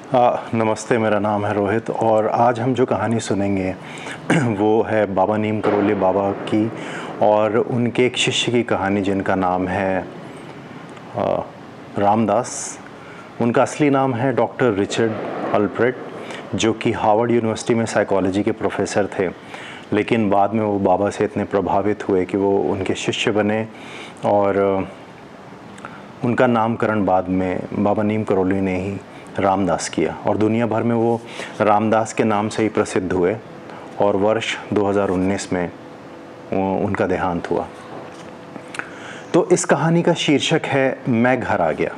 नमस्ते, मेरा नाम है रोहित और आज हम जो कहानी सुनेंगे वो है बाबा नीम करोली बाबा की और उनके एक शिष्य की कहानी जिनका नाम है रामदास। उनका असली नाम है डॉक्टर रिचर्ड अल्फ्रेड, जो कि हार्वर्ड यूनिवर्सिटी में साइकोलॉजी के प्रोफेसर थे, लेकिन बाद में वो बाबा से इतने प्रभावित हुए कि वो उनके शिष्य बने और उनका नामकरण बाद में बाबा नीम करोली ने ही रामदास किया और दुनिया भर में वो रामदास के नाम से ही प्रसिद्ध हुए और वर्ष 2019 में उनका देहांत हुआ। तो इस कहानी का शीर्षक है मैं घर आ गया।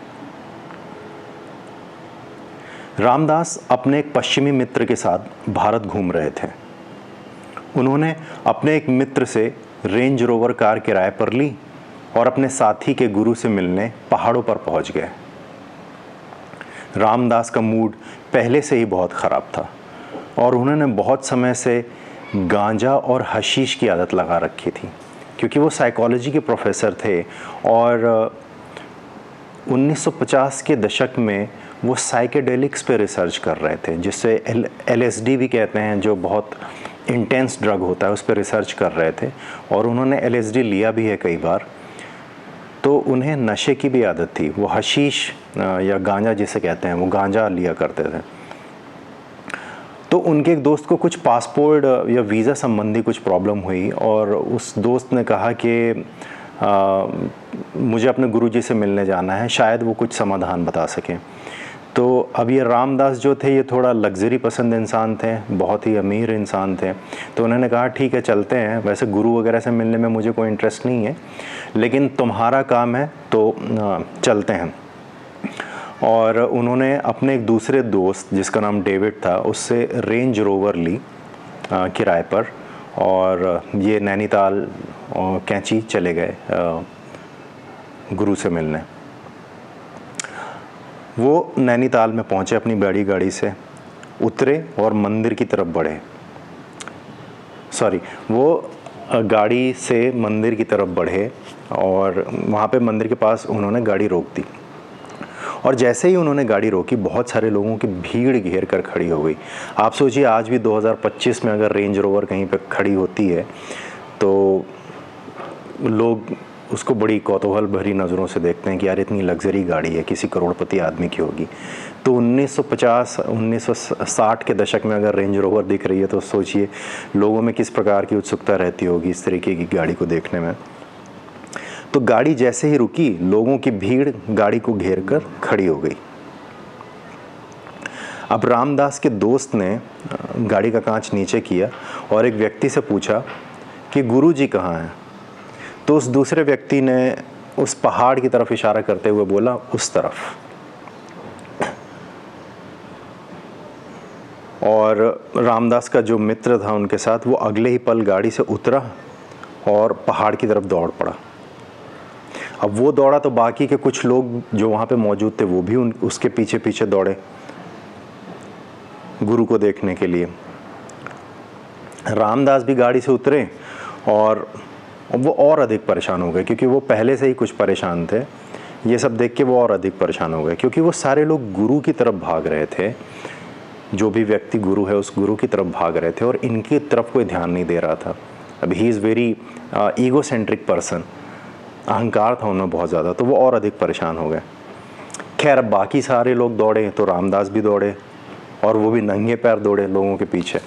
रामदास अपने एक पश्चिमी मित्र के साथ भारत घूम रहे थे। उन्होंने अपने एक मित्र से रेंज रोवर कार किराए पर ली और अपने साथी के गुरु से मिलने पहाड़ों पर पहुंच गए। रामदास का मूड पहले से ही बहुत ख़राब था और उन्होंने बहुत समय से गांजा और हशीश की आदत लगा रखी थी, क्योंकि वो साइकोलॉजी के प्रोफेसर थे और 1950 के दशक में वो साइकेडेलिक्स पे रिसर्च कर रहे थे, जिससे LSD भी कहते हैं, जो बहुत इंटेंस ड्रग होता है, उस पर रिसर्च कर रहे थे और उन्होंने LSD लिया भी है कई बार। तो उन्हें नशे की भी आदत थी। वो हशीश या गांजा जिसे कहते हैं, वो गांजा लिया करते थे। तो उनके एक दोस्त को कुछ पासपोर्ट या वीज़ा संबंधी कुछ प्रॉब्लम हुई और उस दोस्त ने कहा कि मुझे अपने गुरुजी से मिलने जाना है, शायद वो कुछ समाधान बता सकें। तो अब ये रामदास जो थे, ये थोड़ा लग्जरी पसंद इंसान थे, बहुत ही अमीर इंसान थे। तो उन्होंने कहा ठीक है चलते हैं, वैसे गुरु वगैरह से मिलने में मुझे कोई इंटरेस्ट नहीं है, लेकिन तुम्हारा काम है तो चलते हैं। और उन्होंने अपने एक दूसरे दोस्त जिसका नाम डेविड था, उससे रेंज रोवर ली किराए पर और ये नैनीताल कैंची चले गए गुरु से मिलने। वो नैनीताल में पहुंचे, अपनी बड़ी गाड़ी से उतरे और मंदिर की तरफ बढ़े। वो गाड़ी से मंदिर की तरफ बढ़े और वहाँ पे मंदिर के पास उन्होंने गाड़ी रोक दी और जैसे ही उन्होंने गाड़ी रोकी, बहुत सारे लोगों की भीड़ घेर कर खड़ी हो गई। आप सोचिए, आज भी 2025 में अगर रेंज रोवर कहीं पे खड़ी होती है तो लोग उसको बड़ी कौतूहल भरी नज़रों से देखते हैं कि यार इतनी लग्जरी गाड़ी है, किसी करोड़पति आदमी की होगी। तो 1950-1960 के दशक में अगर रेंज रोवर दिख रही है तो सोचिए लोगों में किस प्रकार की उत्सुकता रहती होगी इस तरीके की गाड़ी को देखने में। तो गाड़ी जैसे ही रुकी, लोगों की भीड़ गाड़ी को घेर कर खड़ी हो गई। अब रामदास के दोस्त ने गाड़ी का कांच नीचे किया और एक व्यक्ति से पूछा कि गुरुजी कहाँ हैं। तो उस दूसरे व्यक्ति ने उस पहाड़ की तरफ इशारा करते हुए बोला, उस तरफ। और रामदास का जो मित्र था उनके साथ, वो अगले ही पल गाड़ी से उतरा और पहाड़ की तरफ दौड़ पड़ा। अब वो दौड़ा तो बाकी के कुछ लोग जो वहाँ पे मौजूद थे वो भी उसके पीछे पीछे दौड़े गुरु को देखने के लिए। रामदास भी गाड़ी से उतरे और वो और अधिक परेशान हो गए, क्योंकि वो पहले से ही कुछ परेशान थे। ये सब देख के वो और अधिक परेशान हो गए, क्योंकि वो सारे लोग गुरु की तरफ भाग रहे थे। जो भी व्यक्ति गुरु है उस गुरु की तरफ भाग रहे थे और इनकी तरफ कोई ध्यान नहीं दे रहा था। अब he is very egocentric person, अहंकार था उनमें बहुत ज़्यादा, तो वो और अधिक परेशान हो गए। खैर, अब बाकी सारे लोग दौड़े तो रामदास भी दौड़े और वो भी नंगे पैर दौड़े लोगों के पीछे।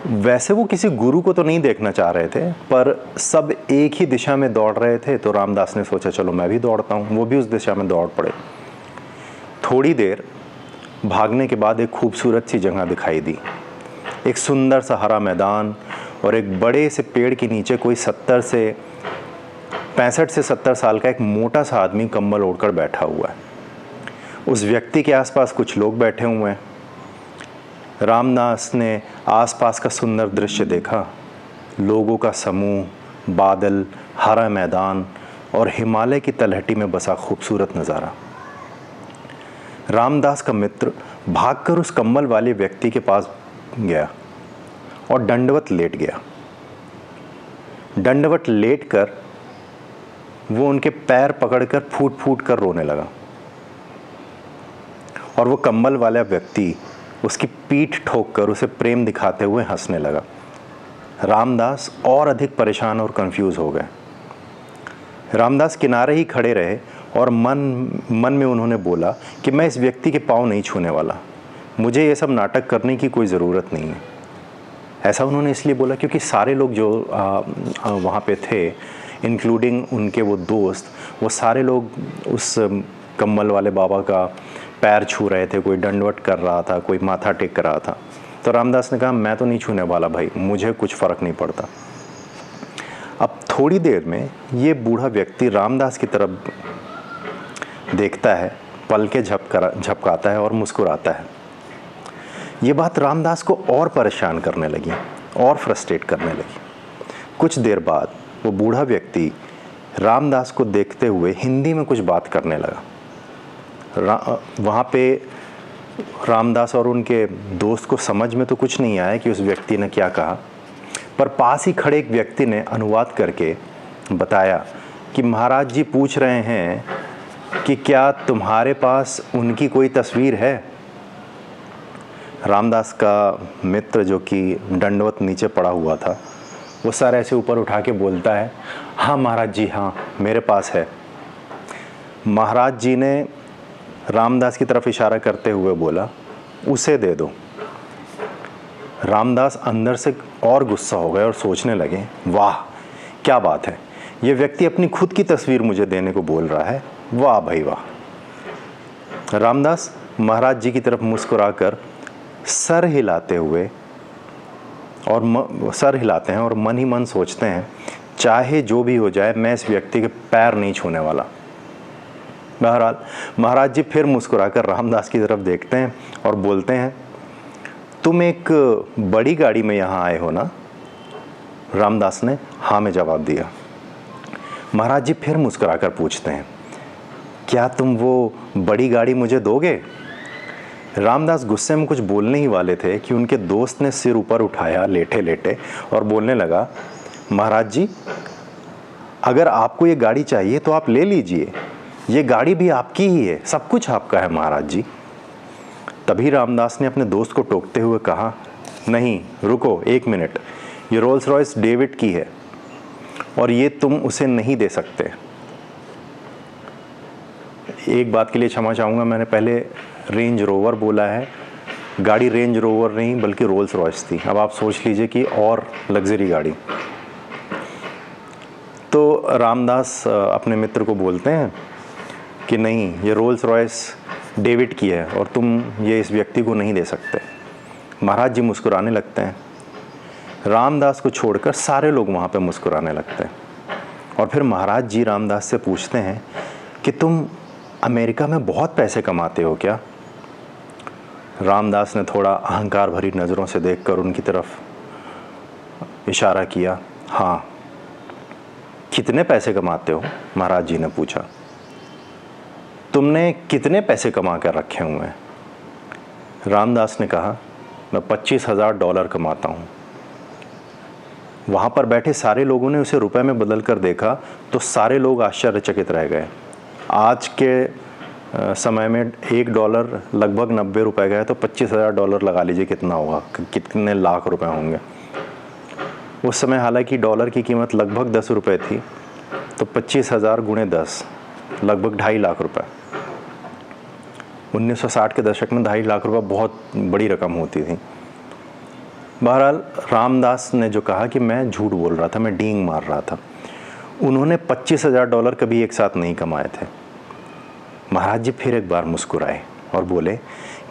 वैसे वो किसी गुरु को तो नहीं देखना चाह रहे थे, पर सब एक ही दिशा में दौड़ रहे थे, तो रामदास ने सोचा चलो मैं भी दौड़ता हूँ। वो भी उस दिशा में दौड़ पड़े। थोड़ी देर भागने के बाद एक खूबसूरत सी जगह दिखाई दी, एक सुंदर सा हरा मैदान और एक बड़े से पेड़ के नीचे कोई 65 से 70 साल का एक मोटा सा आदमी कंबल ओढ़कर बैठा हुआ है। उस व्यक्ति के आसपास कुछ लोग बैठे हुए हैं। रामदास ने आसपास का सुंदर दृश्य देखा, लोगों का समूह, बादल, हरा मैदान और हिमालय की तलहटी में बसा खूबसूरत नज़ारा। रामदास का मित्र भागकर उस कंबल वाले व्यक्ति के पास गया और दंडवत लेट गया। दंडवत लेटकर वो उनके पैर पकड़कर फूट फूट कर रोने लगा और वो कम्बल वाला व्यक्ति उसकी पीठ ठोक कर उसे प्रेम दिखाते हुए हंसने लगा। रामदास और अधिक परेशान और कंफ्यूज हो गए। रामदास किनारे ही खड़े रहे और मन में उन्होंने बोला कि मैं इस व्यक्ति के पाँव नहीं छूने वाला, मुझे ये सब नाटक करने की कोई ज़रूरत नहीं है। ऐसा उन्होंने इसलिए बोला क्योंकि सारे लोग जो वहाँ पे थे, इंक्लूडिंग उनके वो दोस्त, वो सारे लोग उस कम्बल वाले बाबा का पैर छू रहे थे, कोई दंडवत कर रहा था, कोई माथा टेक रहा था। तो रामदास ने कहा मैं तो नहीं छूने वाला भाई, मुझे कुछ फ़र्क नहीं पड़ता। अब थोड़ी देर में ये बूढ़ा व्यक्ति रामदास की तरफ देखता है, पलके झपकाता है और मुस्कुराता है। ये बात रामदास को और परेशान करने लगी और फ्रस्ट्रेट करने लगी। कुछ देर बाद वो बूढ़ा व्यक्ति रामदास को देखते हुए हिंदी में कुछ बात करने लगा। वहाँ पे रामदास और उनके दोस्त को समझ में तो कुछ नहीं आया कि उस व्यक्ति ने क्या कहा, पर पास ही खड़े एक व्यक्ति ने अनुवाद करके बताया कि महाराज जी पूछ रहे हैं कि क्या तुम्हारे पास उनकी कोई तस्वीर है। रामदास का मित्र जो कि दंडवत नीचे पड़ा हुआ था, वो सर ऐसे ऊपर उठा के बोलता है, हाँ महाराज जी, हाँ मेरे पास है। महाराज जी ने रामदास की तरफ इशारा करते हुए बोला, उसे दे दो। रामदास अंदर से और गुस्सा हो गए और सोचने लगे, वाह क्या बात है, ये व्यक्ति अपनी खुद की तस्वीर मुझे देने को बोल रहा है, वाह भाई वाह। रामदास महाराज जी की तरफ मुस्कुराकर सर हिलाते हैं और मन ही मन सोचते हैं, चाहे जो भी हो जाए मैं इस व्यक्ति के पैर नहीं छूने वाला। बहरहाल महाराज जी फिर मुस्कुराकर रामदास की तरफ देखते हैं और बोलते हैं, तुम एक बड़ी गाड़ी में यहाँ आए हो ना। रामदास ने हाँ में जवाब दिया। महाराज जी फिर मुस्कुराकर पूछते हैं, क्या तुम वो बड़ी गाड़ी मुझे दोगे। रामदास गुस्से में कुछ बोलने ही वाले थे कि उनके दोस्त ने सिर ऊपर उठाया लेटे लेटे और बोलने लगा, महाराज जी अगर आपको ये गाड़ी चाहिए तो आप ले लीजिए, ये गाड़ी भी आपकी ही है, सब कुछ आपका है महाराज जी। तभी रामदास ने अपने दोस्त को टोकते हुए कहा, नहीं रुको एक मिनट, ये रोल्स रॉयस डेविड की है और ये तुम उसे नहीं दे सकते। एक बात के लिए क्षमा चाहूँगा, मैंने पहले रेंज रोवर बोला है, गाड़ी रेंज रोवर नहीं बल्कि रोल्स रॉयस थी। अब आप सोच लीजिए कि और लग्जरी गाड़ी। तो रामदास अपने मित्र को बोलते हैं कि नहीं, ये रोल्स रॉयस डेविड की है और तुम ये इस व्यक्ति को नहीं दे सकते। महाराज जी मुस्कुराने लगते हैं। रामदास को छोड़कर सारे लोग वहाँ पे मुस्कुराने लगते हैं और फिर महाराज जी रामदास से पूछते हैं कि तुम अमेरिका में बहुत पैसे कमाते हो क्या। रामदास ने थोड़ा अहंकार भरी नज़रों से देखकर उनकी तरफ इशारा किया। हाँ। कितने पैसे कमाते हो, महाराज जी ने पूछा। तुमने कितने पैसे कमा कर रखे हुए हैं। रामदास ने कहा, मैं $25,000 कमाता हूँ। वहाँ पर बैठे सारे लोगों ने उसे रुपए में बदल कर देखा तो सारे लोग आश्चर्यचकित रह गए। आज के समय में $1 लगभग 90 रुपए का है, तो $25,000 लगा लीजिए कितना होगा, कितने लाख रुपए होंगे। उस समय हालांकि डॉलर की कीमत लगभग 10 रुपये थी, तो 25,000 गुणे 10 लगभग 2.5 लाख रुपए। 1960 के दशक में 2.5 लाख रुपए बहुत बड़ी रकम होती थी। बहरहाल रामदास ने जो कहा कि मैं झूठ बोल रहा था, मैं डींग मार रहा था, उन्होंने $25,000 कभी एक साथ नहीं कमाए थे। महाराज जी फिर एक बार मुस्कुराए और बोले,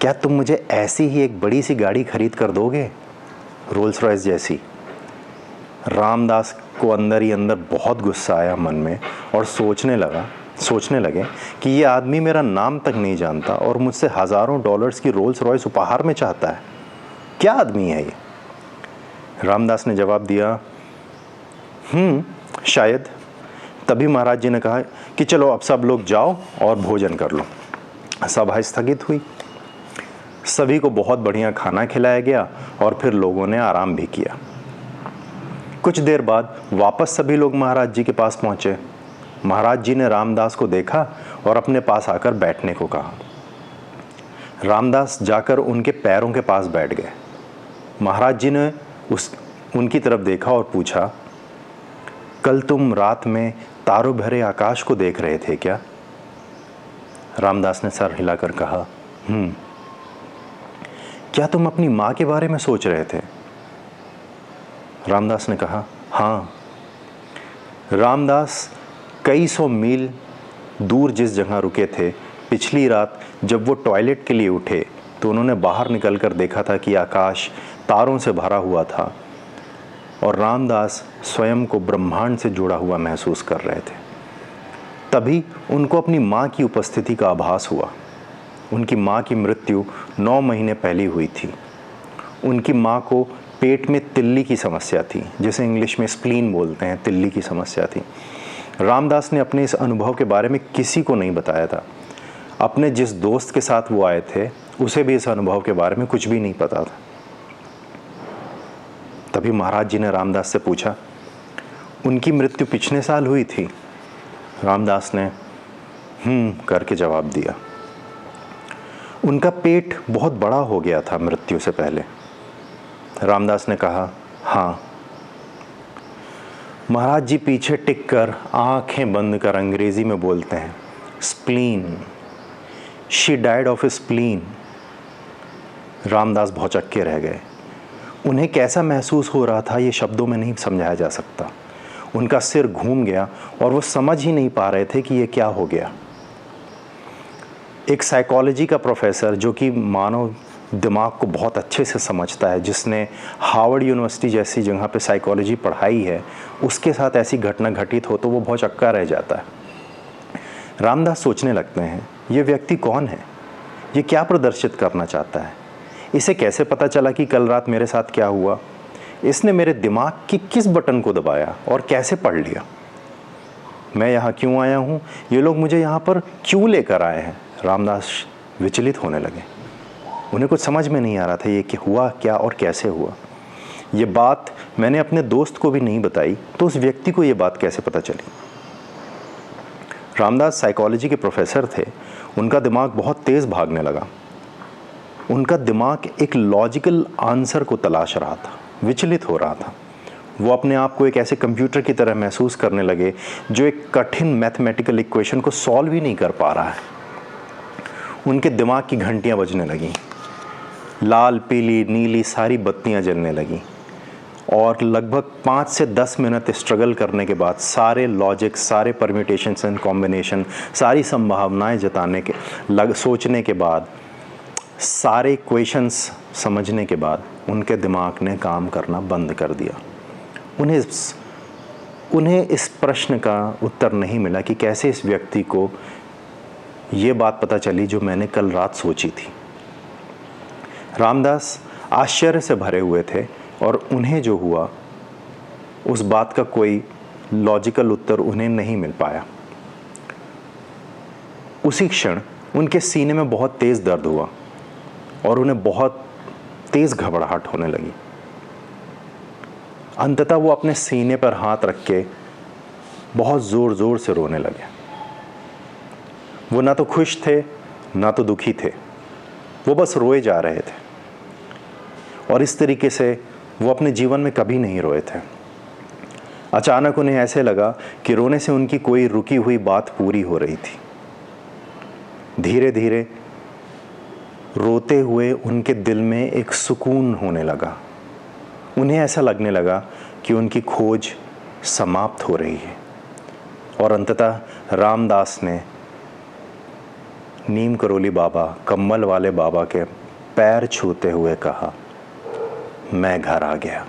क्या तुम मुझे ऐसी ही एक बड़ी सी गाड़ी खरीद कर दोगे, रोल्स रॉयस जैसी। रामदास को अंदर ही अंदर बहुत गुस्सा आया मन में और सोचने लगे कि ये आदमी मेरा नाम तक नहीं जानता और मुझसे हज़ारों डॉलर्स की रोल्स रॉयस उपहार में चाहता है। क्या आदमी है ये। रामदास ने जवाब दिया, शायद। तभी महाराज जी ने कहा कि चलो अब सब लोग जाओ और भोजन कर लो। सभा स्थगित हुई। सभी को बहुत बढ़िया खाना खिलाया गया और फिर लोगों ने आराम भी किया। कुछ देर बाद वापस सभी लोग महाराज जी के पास पहुंचे। महाराज जी ने रामदास को देखा और अपने पास आकर बैठने को कहा। रामदास जाकर उनके पैरों के पास बैठ गए। महाराज जी ने उनकी तरफ देखा और पूछा, कल तुम रात में तारों भरे आकाश को देख रहे थे क्या? रामदास ने सर हिलाकर कहा, क्या तुम अपनी माँ के बारे में सोच रहे थे? रामदास ने कहा, हाँ। रामदास कई सौ मील दूर जिस जगह रुके थे, पिछली रात जब वो टॉयलेट के लिए उठे तो उन्होंने बाहर निकलकर देखा था कि आकाश तारों से भरा हुआ था और रामदास स्वयं को ब्रह्मांड से जुड़ा हुआ महसूस कर रहे थे। तभी उनको अपनी माँ की उपस्थिति का आभास हुआ। उनकी माँ की मृत्यु 9 महीने पहले हुई थी। उनकी माँ को पेट में तिल्ली की समस्या थी, जिसे इंग्लिश में स्प्लीन बोलते हैं, तिल्ली की समस्या थी। रामदास ने अपने इस अनुभव के बारे में किसी को नहीं बताया था। अपने जिस दोस्त के साथ वो आए थे उसे भी इस अनुभव के बारे में कुछ भी नहीं पता था। तभी महाराज जी ने रामदास से पूछा, उनकी मृत्यु पिछले साल हुई थी? रामदास ने करके जवाब दिया। उनका पेट बहुत बड़ा हो गया था मृत्यु से पहले। रामदास ने कहा, हाँ। महाराज जी पीछे टिक कर आंखें बंद कर अंग्रेजी में बोलते हैं, spleen, she died of spleen. Ramdas भौचक्के रह गए। उन्हें कैसा महसूस हो रहा था ये शब्दों में नहीं समझाया जा सकता। उनका सिर घूम गया और वो समझ ही नहीं पा रहे थे कि ये क्या हो गया। एक साइकोलॉजी का प्रोफेसर जो कि मानव दिमाग को बहुत अच्छे से समझता है, जिसने हार्वर्ड यूनिवर्सिटी जैसी जगह पे साइकोलॉजी पढ़ाई है, उसके साथ ऐसी घटना घटित हो तो वो भौचक्का रह जाता है। रामदास सोचने लगते हैं, ये व्यक्ति कौन है? ये क्या प्रदर्शित करना चाहता है? इसे कैसे पता चला कि कल रात मेरे साथ क्या हुआ? इसने मेरे दिमाग की किस बटन को दबाया और कैसे पढ़ लिया? मैं यहाँ क्यों आया हूँ? ये लोग मुझे यहाँ पर क्यों लेकर आए हैं? रामदास विचलित होने लगे। उन्हें कुछ समझ में नहीं आ रहा था ये कि हुआ क्या और कैसे हुआ। ये बात मैंने अपने दोस्त को भी नहीं बताई तो उस व्यक्ति को ये बात कैसे पता चली? रामदास साइकोलॉजी के प्रोफेसर थे। उनका दिमाग बहुत तेज़ भागने लगा। उनका दिमाग एक लॉजिकल आंसर को तलाश रहा था, विचलित हो रहा था। वो अपने आप को एक ऐसे कंप्यूटर की तरह महसूस करने लगे जो एक कठिन मैथमेटिकल इक्वेशन को सॉल्व ही नहीं कर पा रहा है। उनके दिमाग की घंटियां बजने लगीं, लाल, पीली, नीली सारी बत्तियां जलने लगीं और लगभग 5 से 10 मिनट स्ट्रगल करने के बाद सारे लॉजिक, सारे परम्यूटेशंस एंड कॉम्बिनेशन, सारी संभावनाएं सोचने के बाद, सारे इक्वेशंस समझने के बाद उनके दिमाग ने काम करना बंद कर दिया। उन्हें इस प्रश्न का उत्तर नहीं मिला कि कैसे इस व्यक्ति को ये बात पता चली जो मैंने कल रात सोची थी। रामदास आश्चर्य से भरे हुए थे और उन्हें जो हुआ उस बात का कोई लॉजिकल उत्तर उन्हें नहीं मिल पाया। उसी क्षण उनके सीने में बहुत तेज़ दर्द हुआ और उन्हें बहुत तेज़ घबराहट होने लगी। अंततः वो अपने सीने पर हाथ रख के बहुत ज़ोर ज़ोर से रोने लगे। वो ना तो खुश थे ना तो दुखी थे, वो बस रोए जा रहे थे और इस तरीके से वो अपने जीवन में कभी नहीं रोए थे। अचानक उन्हें ऐसे लगा कि रोने से उनकी कोई रुकी हुई बात पूरी हो रही थी। धीरे धीरे रोते हुए उनके दिल में एक सुकून होने लगा। उन्हें ऐसा लगने लगा कि उनकी खोज समाप्त हो रही है और अंततः रामदास ने नीम करोली बाबा, कम्बल वाले बाबा के पैर छूते हुए कहा, मैं घर आ गया।